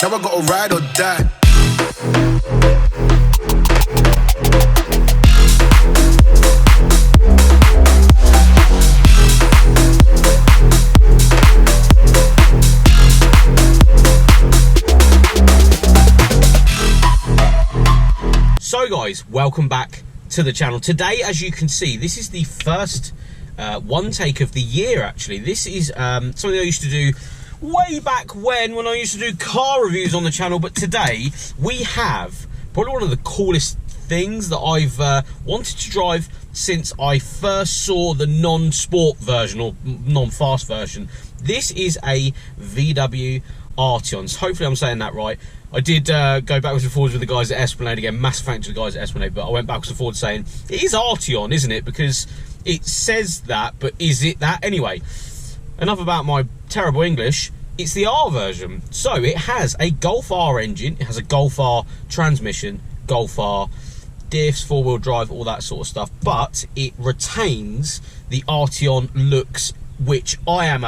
Now I gotta ride or die. So guys, welcome back to the channel. Today, as you can see, this is the first one take of the year actually. This is something I used to do way back when I used to do car reviews on the channel, but today we have probably one of the coolest things that I've wanted to drive since I first saw the non-sport version or non-fast version. This is a VW Arteon. So hopefully I'm saying that right. I did go backwards and forwards with the guys at Esplanade. Again, massive thanks to the guys at Esplanade, but I went backwards and forwards saying, it is Arteon, isn't it? Because it says that, but is it that? Anyway, enough about my terrible English. It's the R version. So it has a Golf R engine, it has a Golf R transmission, Golf R diffs, four-wheel drive, all that sort of stuff, but it retains the Arteon looks, which I am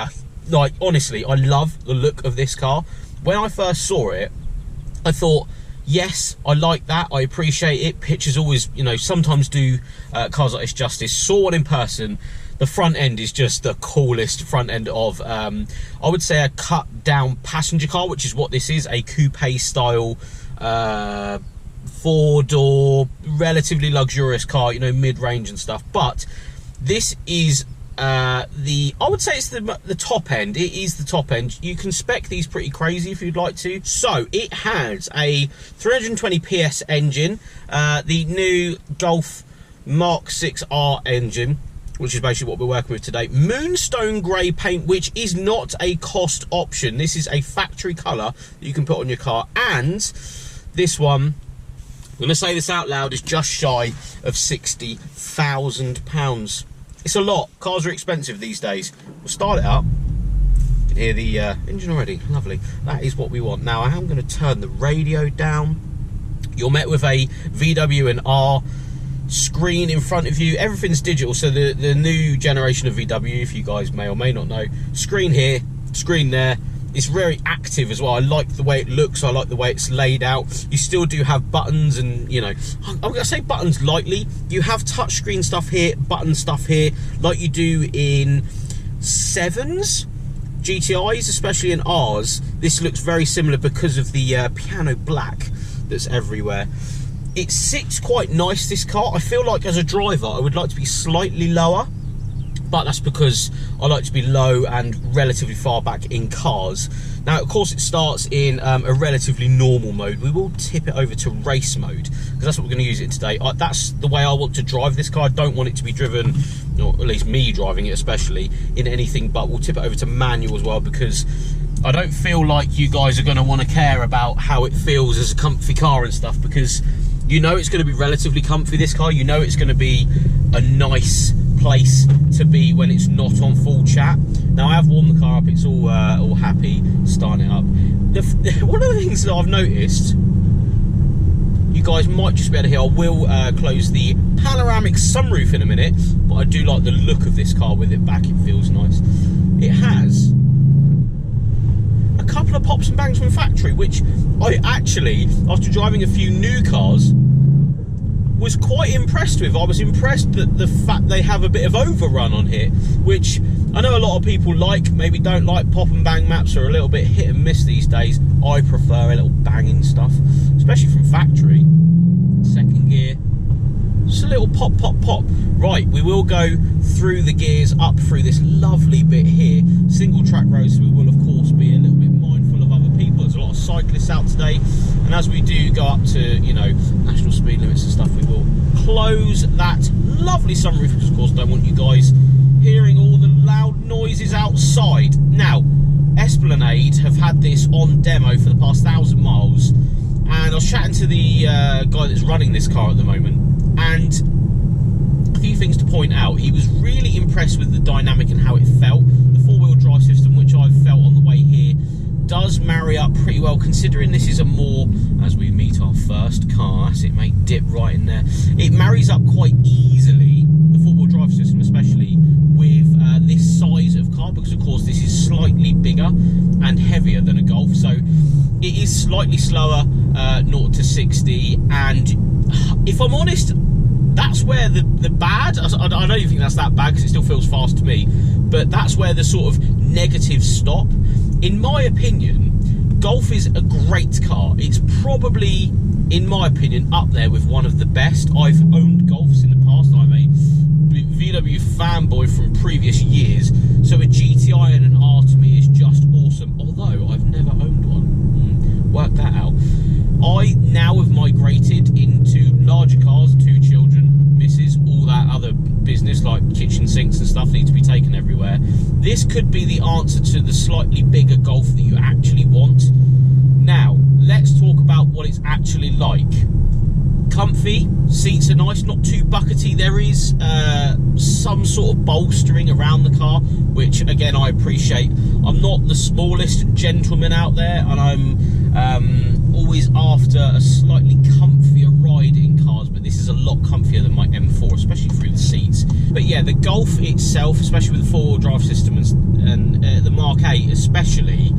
honestly, I love the look of this car. When I first saw it, I thought, yes, I like that, I appreciate it. Pictures always, sometimes do cars like this justice. Saw one in person. The front end is just the coolest front end of, I would say, a cut down passenger car, which is what this is, a coupe style, four-door, relatively luxurious car, mid-range and stuff. But this is I would say it's the top end. It is the top end. You can spec these pretty crazy if you'd like to. So it has a 320 PS engine, the new Golf Mark 6R engine, which is basically what we're working with today. Moonstone grey paint, which is not a cost option. This is a factory colour that you can put on your car. And this one, I'm going to say this out loud, is just shy of £60,000. It's a lot. Cars are expensive these days. We'll start it up. You can hear the engine already. Lovely. That is what we want. Now, I am going to turn the radio down. You're met with a VW R screen in front of you. Everything's digital, so the new generation of VW, if you guys may or may not know, screen here, screen there. It's very active as well. I like the way it looks. I like the way it's laid out. You still do have buttons and, I'm going to say buttons lightly. You have touchscreen stuff here, button stuff here, like you do in 7s, GTIs, especially in Rs. This looks very similar because of the piano black that's everywhere. It sits quite nice, this car. I feel like as a driver, I would like to be slightly lower, but that's because I like to be low and relatively far back in cars. Now, of course, it starts in a relatively normal mode. We will tip it over to race mode, because that's what we're going to use it today. That's the way I want to drive this car. I don't want it to be driven, or at least me driving it especially, in anything but. We'll tip it over to manual as well, because I don't feel like you guys are going to want to care about how it feels as a comfy car and stuff, because it's going to be relatively comfy, this car. It's going to be a nice place to be when it's not on full chat. Now, I have warmed the car up. It's all happy, starting it up. One of the things that I've noticed, you guys might just be able to hear, I will close the panoramic sunroof in a minute, but I do like the look of this car with it back. It feels nice. It has a couple of pops and bangs from factory, which I actually, after driving a few new cars, was quite impressed with. I was impressed that the fact they have a bit of overrun on here, which I know a lot of people maybe don't like. Pop and bang maps are a little bit hit and miss these days. I prefer a little banging stuff, especially from factory. Second gear, just a little pop, pop, pop. Right, we will go through the gears up through this lovely bit here. Single track road, so we will of course be a little bit mindful of other people. There's a lot of cyclists out today, and as we do go up to national speed limits and stuff, we will close that lovely sunroof, because of course I don't want you guys hearing all the loud noises outside. Now, Esplanade have had this on demo for the past 1,000 miles, and I was chatting to the guy that's running this car at the moment, and a few things to point out. He was really impressed with the dynamic and how it felt. The four-wheel drive system, which I've felt on the way here, does marry up pretty well, considering this is a more, as we meet our first car, it may dip right in there, it marries up quite easily, the four-wheel drive system especially, with this size of car. car, because of course this is slightly bigger and heavier than a Golf, so it is slightly slower 0 to 60, and if I'm honest, that's where the bad, I don't even think that's that bad because it still feels fast to me, but that's where the sort of negatives stop. In my opinion, Golf is a great car. It's probably, in my opinion, up there with one of the best. I've owned Golfs in the past. I'm a VW fanboy from previous years, so a GTI and an R to me is just awesome, although I've never owned one. Work that out. I now have migrated into larger cars, 2 children, missus, all that other business like kitchen sinks and stuff need to be taken everywhere. This could be the answer to the slightly bigger Golf that you actually want. Now, let's talk about what it's actually like. Comfy, seats are nice, not too buckety. There is some sort of bolstering around the car, which again I appreciate. I'm not the smallest gentleman out there, and I'm always after a slightly comfier ride in cars, but this is a lot comfier than my M4, especially through the seats. But yeah, the Golf itself, especially with the 4-wheel drive system and the Mark 8 especially,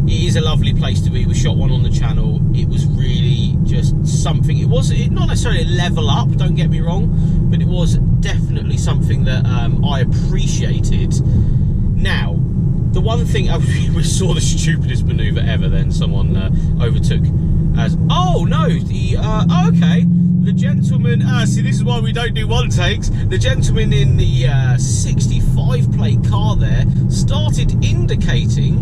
it is a lovely place to be. We shot one on the channel. It was really just something. It was not necessarily a level up, don't get me wrong, but it was definitely something that I appreciated. Now, the one thing, we saw the stupidest manoeuvre ever then. Someone overtook as, oh no, okay, the gentleman, see, this is why we don't do one takes. The gentleman in the 65 plate car there started indicating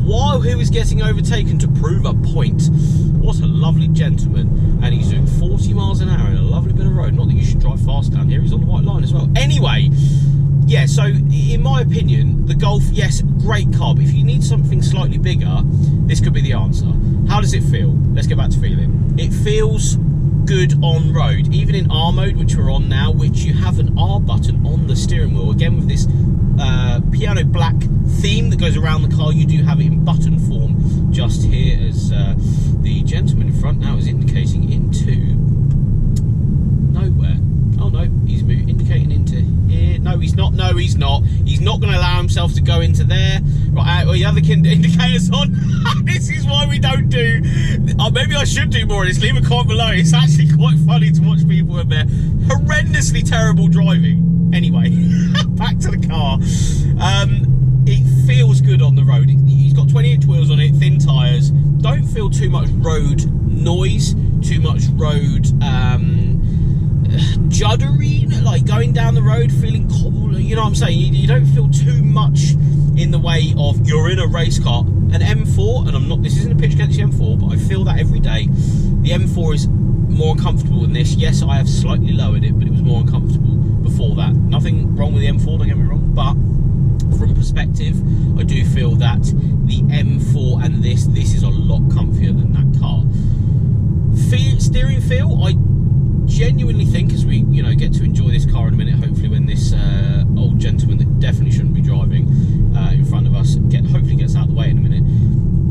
while he was getting overtaken to prove a point. What a lovely gentleman. And he's doing 40 miles an hour in a lovely bit of road. Not that you should drive fast down here, he's on the white line as well. Anyway, yeah, so in my opinion, the Golf, yes, great car, but if you need something slightly bigger, this could be the answer. How does it feel? Let's get back to feeling. It feels good on road, even in R mode, which we're on now, which you have an R button on the steering wheel. Again, with this piano black theme that goes around the car, you do have it in button form just here, as the gentleman in front now is indicating into nowhere. Oh no, he's indicating into here. No, he's not. No, he's not. He's not going to allow himself to go into there. Right, well, the other indicators on. This is why we don't do. Maybe I should do more of this. Leave a comment below. It's actually quite funny to watch people in their horrendously terrible driving. Anyway, back to the car. It feels good on the road. He's got 20-inch wheels on it, thin tyres. Don't feel too much road noise, too much road juddering, like going down the road feeling cool, you know what I'm saying? You don't feel too much in the way of, you're in a race car. An M4, and I'm not, this isn't a pitch against the M4, but I feel that every day. The M4 is more uncomfortable than this. Yes, I have slightly lowered it, but it was more uncomfortable before that. Nothing wrong with the M4, don't get me wrong, but from perspective, I do feel that the M4 and this is a lot comfier than that car. Steering feel, I genuinely think, as we get to enjoy this car in a minute, hopefully when this old gentleman that definitely shouldn't be driving in front of us hopefully gets out of the way in a minute,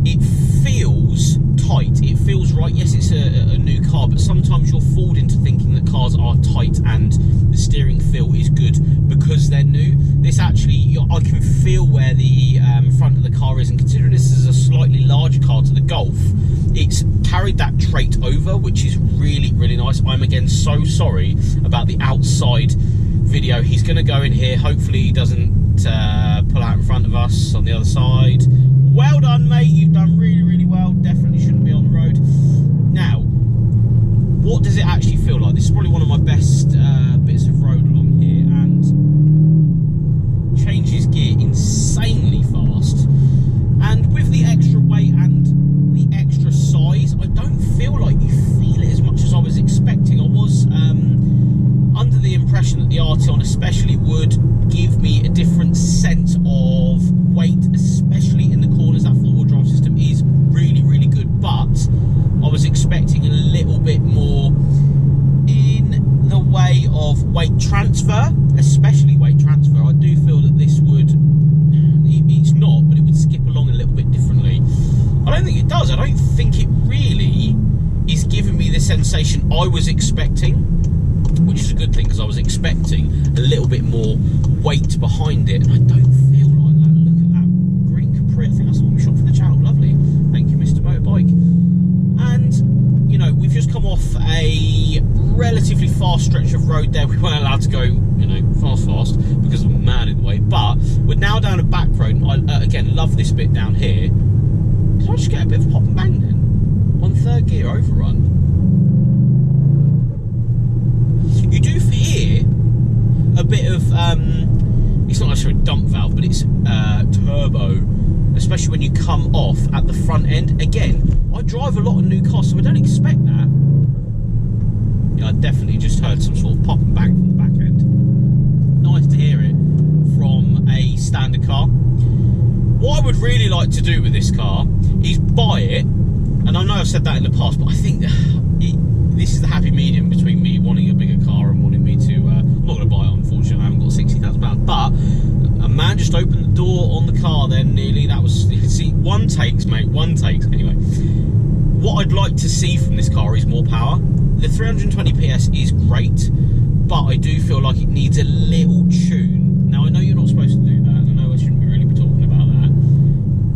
it feels tight, it feels right. Yes, it's a new car, but sometimes you're fooled into thinking that cars are tight and the steering feel is good because they're new. This actually, I can feel where the front of the car is, and considering this is a slightly larger car to the Golf, it's carried that trait over, which is really, really nice. I'm again so sorry about the outside video. He's going to go in here. Hopefully he doesn't pull out in front of us on the other side. Well done, mate. You've done really, really well. Definitely shouldn't be on the road. Now, what does it actually feel like? This is probably one of my best bits of road along here, and changes gear insanely fast. And with the extra weight and the extra size, I don't feel like you feel it as much as I was expecting. I was under the impression that the Arteon especially would give me a different sense of weight, especially in the corners. That 4-wheel drive system is really, really good, but I was expecting a little bit more in the way of weight transfer, especially weight transfer. I do feel that this would, it's not, but it would skip along a little bit differently. I don't think it does. I don't think it really is giving me the sensation I was expecting, which is a good thing because I was expecting a little bit more weight behind it, and I don't feel like that. Capri. I think that's the one we shot for the channel. Lovely. Thank you, Mr. Motorbike. And, you know, we've just come off a relatively fast stretch of road there. We weren't allowed to go, you know, fast because of a man in the way. But we're now down a back road. I, again, love this bit down here. Did I just get a bit of pop and bang then? On third gear overrun. You do hear a bit of, it's not necessarily a dump valve, but it's turbo, especially when you come off at the front end. Again, I drive a lot of new cars, so I don't expect that. Yeah, I definitely just heard some sort of pop and bang from the back end. Nice to hear it from a standard car. What I would really like to do with this car is buy it, and I know I've said that in the past, but I think this is the happy medium between me wanting a bigger car and wanting me to, I'm not going to buy it, unfortunately, I haven't got £60,000, but a man just opened the door on the car then nearly. That was, you can see, one takes, mate, one takes. Anyway, what I'd like to see from this car is more power. The 320 PS is great, but I do feel like it needs a little tune. Now, I know you're not supposed to do that, and I know I shouldn't really be talking about that,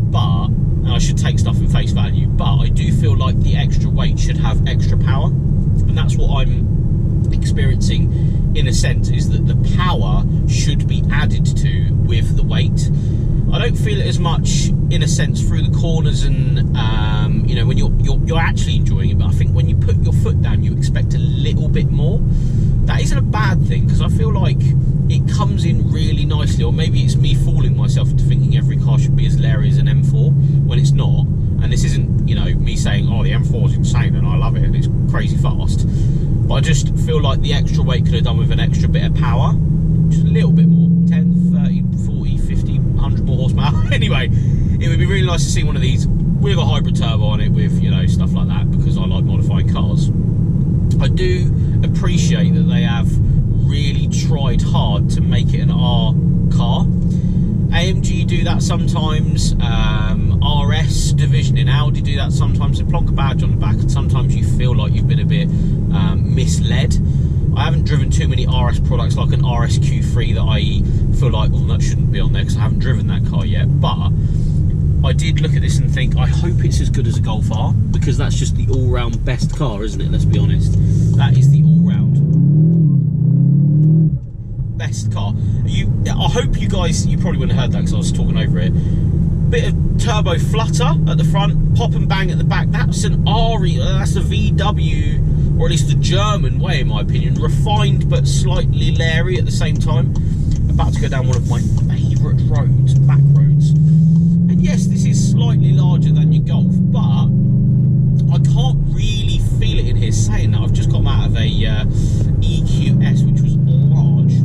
but, and I should take stuff in face value, but I do feel like the extra weight should have extra power, and that's what I'm experiencing in a sense, is that the power should be added to with the weight. I don't feel it as much in a sense through the corners and you know, when you're actually enjoying it, but I think when you put your foot down you expect a little bit more. That isn't a bad thing, because I feel like it comes in really nicely, or maybe it's me fooling myself into thinking every car should be as leery as an M4 when it's not. And this isn't, you know, me saying, oh, the M4 is insane and I love it and it's crazy fast. But I just feel like the extra weight could have done with an extra bit of power. Just a little bit more, 10, 30, 40, 50, 100 more horsepower. Anyway, it would be really nice to see one of these with a hybrid turbo on it, with, you know, stuff like that, because I like modifying cars. I do appreciate that they have really tried hard to make it an R car. AMG do that sometimes, RS division in Audi do that sometimes. They plonk a badge on the back, and sometimes you feel like you've been a bit misled. I haven't driven too many RS products like an RS Q3 that I feel like, well, that shouldn't be on there because I haven't driven that car yet. But I did look at this and think, I hope it's as good as a Golf R, because that's just the all-round best car, isn't it? Let's be honest. That is the all-round best car. I hope you guys, you probably wouldn't have heard that because I was talking over it. Bit of turbo flutter at the front, pop and bang at the back. That's an RE, that's a VW, or at least the German way in my opinion. Refined but slightly leery at the same time. About to go down one of my favourite roads, back roads. And yes, this is slightly larger than your Golf, but I can't really feel it in here. Saying that, I've just come out of a EQS, which was large.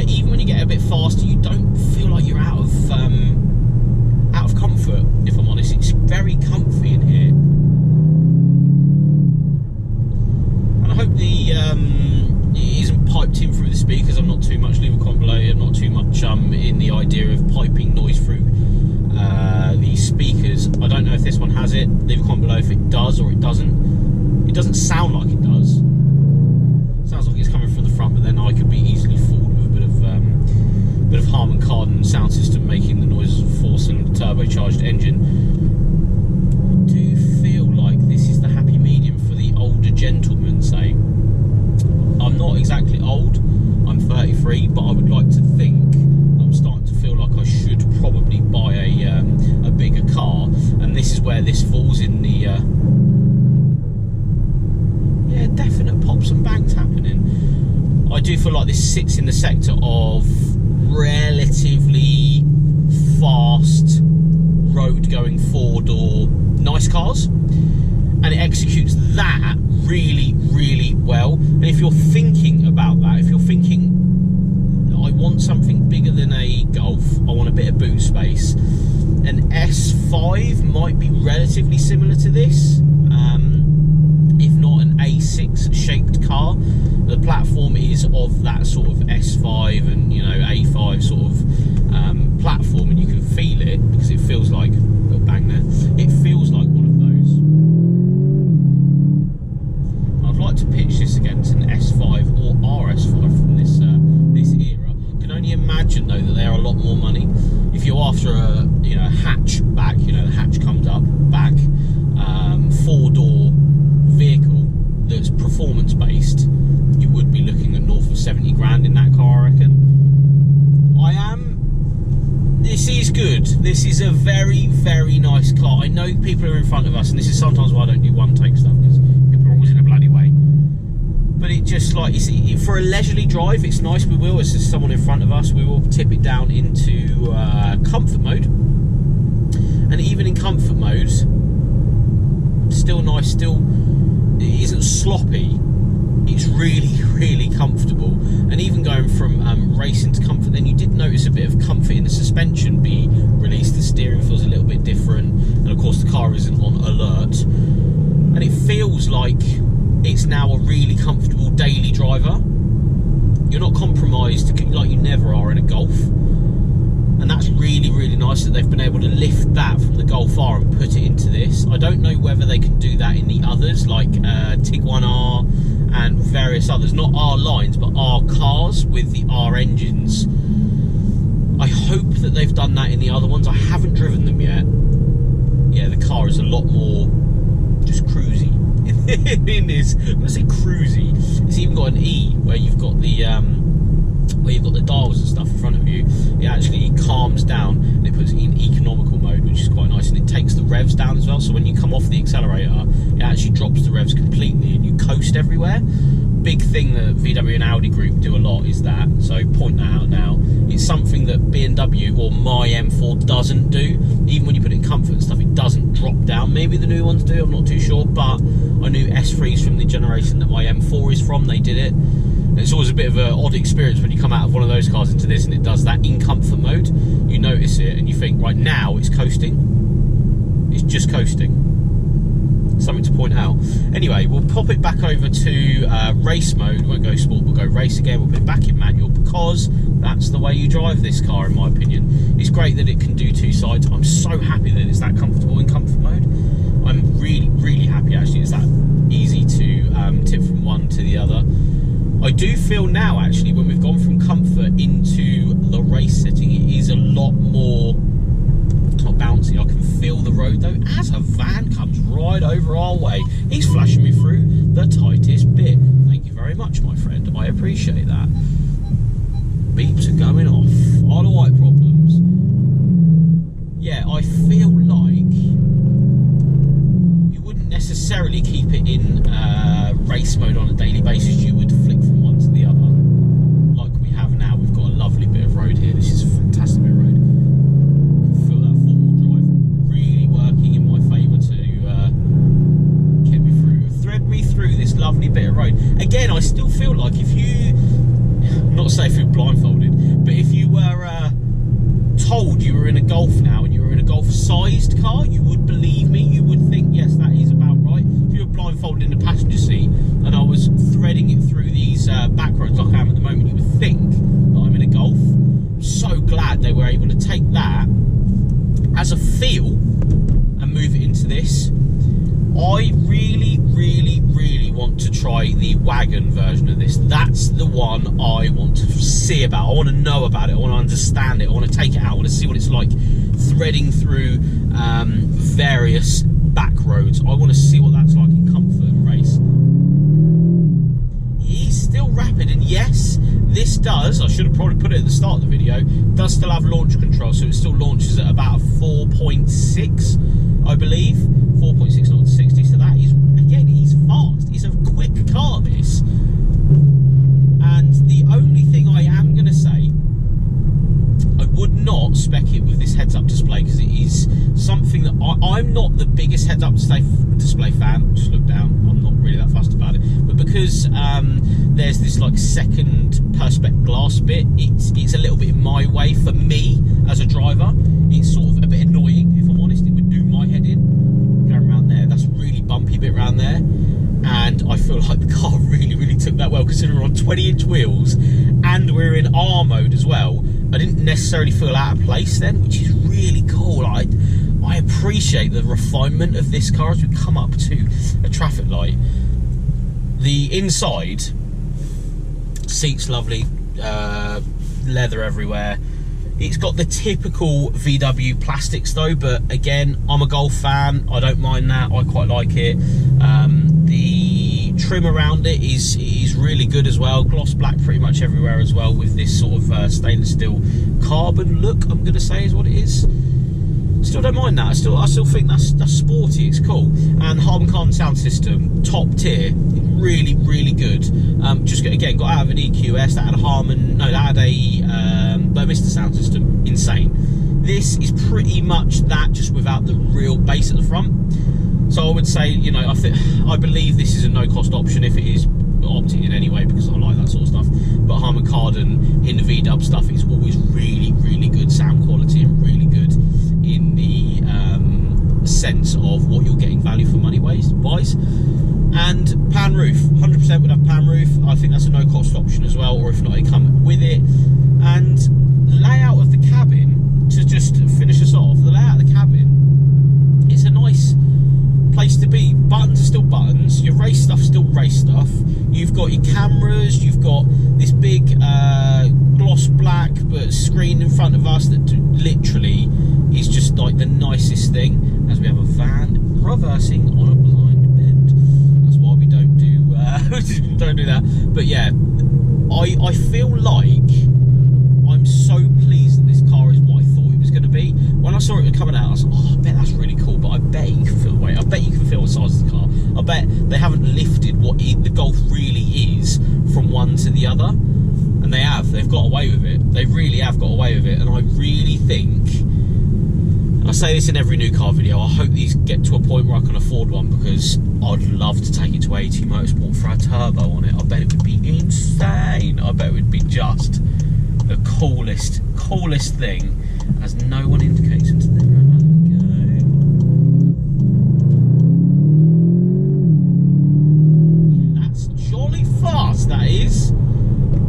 Even when you get a bit faster, you don't feel like you're out of comfort, if I'm honest. It's very comfy in here. And I hope it isn't piped in through the speakers. I'm not too much, leave a comment below. I'm not too much in the idea of piping noise through the speakers. I don't know if this one has it. Leave a comment below if it does or it doesn't. It doesn't sound like it does. Sounds like it's coming from the front, but then I could be easily fooled with a bit of Harman Kardon sound system making the noises of a four-cylinder turbocharged engine. I do feel like this is the happy medium for the older gentleman, say. I'm not exactly old, I'm 33, but I would like to think I'm starting to feel like I should probably buy a bigger car, and this is where this falls in the yeah, definite pops and bangs happening. I do feel like this sits in the sector of relatively fast road-going four-door nice cars, and it executes that really, really well. And if you're thinking about that, if you're thinking, I want something bigger than a Golf, I want a bit of boot space, an S5 might be relatively similar to this, if not an A6 shaped car. The platform is of that sort of S5 and, you know, A5 sort of platform, and you can feel it because it feels like, little bang there, it feels like one of those. I'd like to pitch this against an S5 or RS5 from this era. you know, hatch back, you know, the hatch comes up back, 4-door vehicle that's performance based, you would be looking at north of 70 grand in that car, I reckon. This is good. This is a very, very nice car. I know people are in front of us, and this is sometimes why I don't do one take stuff, because people are always in a bloody way. But it just, like, for a leisurely drive, it's nice. We will, as there's someone in front of us, we will tip it down into comfort mode. And even in comfort mode, still nice, still, it isn't sloppy. It's really, really comfortable. And even going from racing to comfort, then you did notice a bit of comfort in the suspension be released. The steering feels a little bit different, and of course the car isn't on alert. And it feels like it's now a really comfortable daily driver. You're not compromised like you never are in a Golf. And that's really, really nice that they've been able to lift that from the Golf R and put it into this. I don't know whether they can do that in the others, like Tiguan R and various others. Not R lines, but R cars with the R engines. I hope that they've done that in the other ones. I haven't driven them yet. Yeah, the car is a lot more just cruisy in this. I'm going to say cruisy. It's even got an E where you've got the dials and stuff in front of you. It actually calms down and it puts it in economical mode, which is quite nice, and it takes the revs down as well. So when you come off the accelerator, it actually drops the revs completely and you coast everywhere. Big thing that VW and Audi group do a lot is that, so point that out now. It's something that BMW or my M4 doesn't do. Even when you put it in comfort and stuff, it doesn't drop down. Maybe the new ones do, I'm not too sure, but I knew S3s from the generation that my M4 is from, they did it. It's always a bit of an odd experience when you come out of one of those cars into this and it does that in comfort mode. You notice it and you think, right, now it's coasting. It's just coasting. Something to point out. Anyway, we'll pop it back over to race mode. We won't go sport, we'll go race again. We'll put it back in manual because that's the way you drive this car, in my opinion. It's great that it can do two sides. I'm so happy that it's that comfortable in comfort mode. I'm really, really happy actually. It's that easy to tip from one to the other. I do feel now, actually, when we've gone from comfort into the race setting, it is a lot more, not bouncy. I can feel the road, though, as a van comes right over our way. He's flashing me through the tightest bit. Thank you very much, my friend. I appreciate that. Beeps are going off. All the white problems. Yeah, I feel like you wouldn't necessarily keep it in race mode on a daily basis. You would flick from one to the other like we have now. We've got a lovely bit of road here. This is a fantastic bit of road. I can feel that four-wheel drive really working in my favour to get me through, thread me through this lovely bit of road. Again, I still feel like if you, not say if you're blindfolded, but if you were told you were in a Golf now and you were in a Golf-sized car, you would believe me. You would think, yes, that is about right. If you were blindfolded in the passenger seat and I was threading it through these back roads like I am at the moment, you would think that I'm in a Golf. I'm so glad they were able to take that as a feel and move it into this. I really, really, really want to try the wagon version of this. That's the one I want to see about. I want to know about it. I want to understand it. I want to take it out. I want to see what it's like threading through various back roads. I want to see what that's like in comfort and race. He's still rapid, and yes, this does, I should have probably put it at the start of the video, does still have launch control, so it still launches at about a 4.6, I believe. 4.6 knots to 60, so that is, again, he's fast. It's a quick car, this. And the only thing I am going to say, I would not spec it with this heads-up display because it is something that I'm not the biggest heads-up display fan. Just look down. I'm not really that fussed about it. But because there's this like second perspex glass bit, it's a little bit in my way for me as a driver. It's sort of a bit annoying, if I'm honest. It would do my head in. Going around there, that's a really bumpy bit around there, and I feel like the car really, really took that well, considering we're on 20-inch wheels and we're in R mode as well. I didn't necessarily feel out of place then, which is really cool. I appreciate the refinement of this car as we come up to a traffic light. The inside seats lovely, leather everywhere. It's got the typical VW plastics though, but again, I'm a Golf fan. I don't mind that. I quite like it. The trim around it is really good as well. Gloss black pretty much everywhere as well, with this sort of stainless steel carbon look, I'm going to say is what it is. Still don't mind that. I still think that's sporty. It's cool. And Harman Kardon sound system, top tier, really good. Just again got out of an EQS that had a Harman, no, that had a Burmester sound system. Insane. This is pretty much that, just without the real bass at the front. So I would say, you know, I believe this is a no-cost option if it is opted in anyway, because I like that sort of stuff. But Harman Kardon in the VW stuff is always really good sound quality and really good in the sense of what you're getting value for money wise. And pan roof, 100% would have pan roof. I think that's a no-cost option as well, or if not, it come with it. And layout of the cabin, to just finish us off, the layout of the cabin, it's a nice place to be. Buttons are still buttons, your race stuff still race stuff. You've got your cameras, you've got this big gloss black but screen in front of us that literally is just like the nicest thing, as we have a van reversing on a blind bend. That's why we don't do don't do that. But yeah, I feel like I'm so pleased that this car is what I thought it was going to be. When I saw it coming out, I was like, oh, I bet that's really cool, but I bet you can feel the weight. I bet you can feel the size of the car. I bet they haven't lifted what the Golf really is from one to the other. And they have. They've got away with it. They really have got away with it. And I really think, I say this in every new car video, I hope these get to a point where I can afford one, because I'd love to take it to AT Motorsport for a turbo on it. I bet it would be insane. I bet it would be just the coolest thing, as no one indicates into the road. Yeah, that's jolly fast, that is.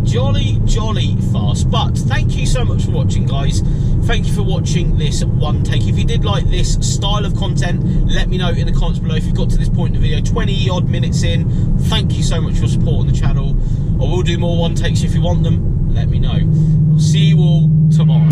Jolly fast. But thank you so much for watching, guys. Thank you for watching this one take. If you did like this style of content, let me know in the comments below. If you've got to this point in the video, 20 odd minutes in, thank you so much for supporting the channel. I will do more one takes if you want them. Let me know. I'll see you all tomorrow.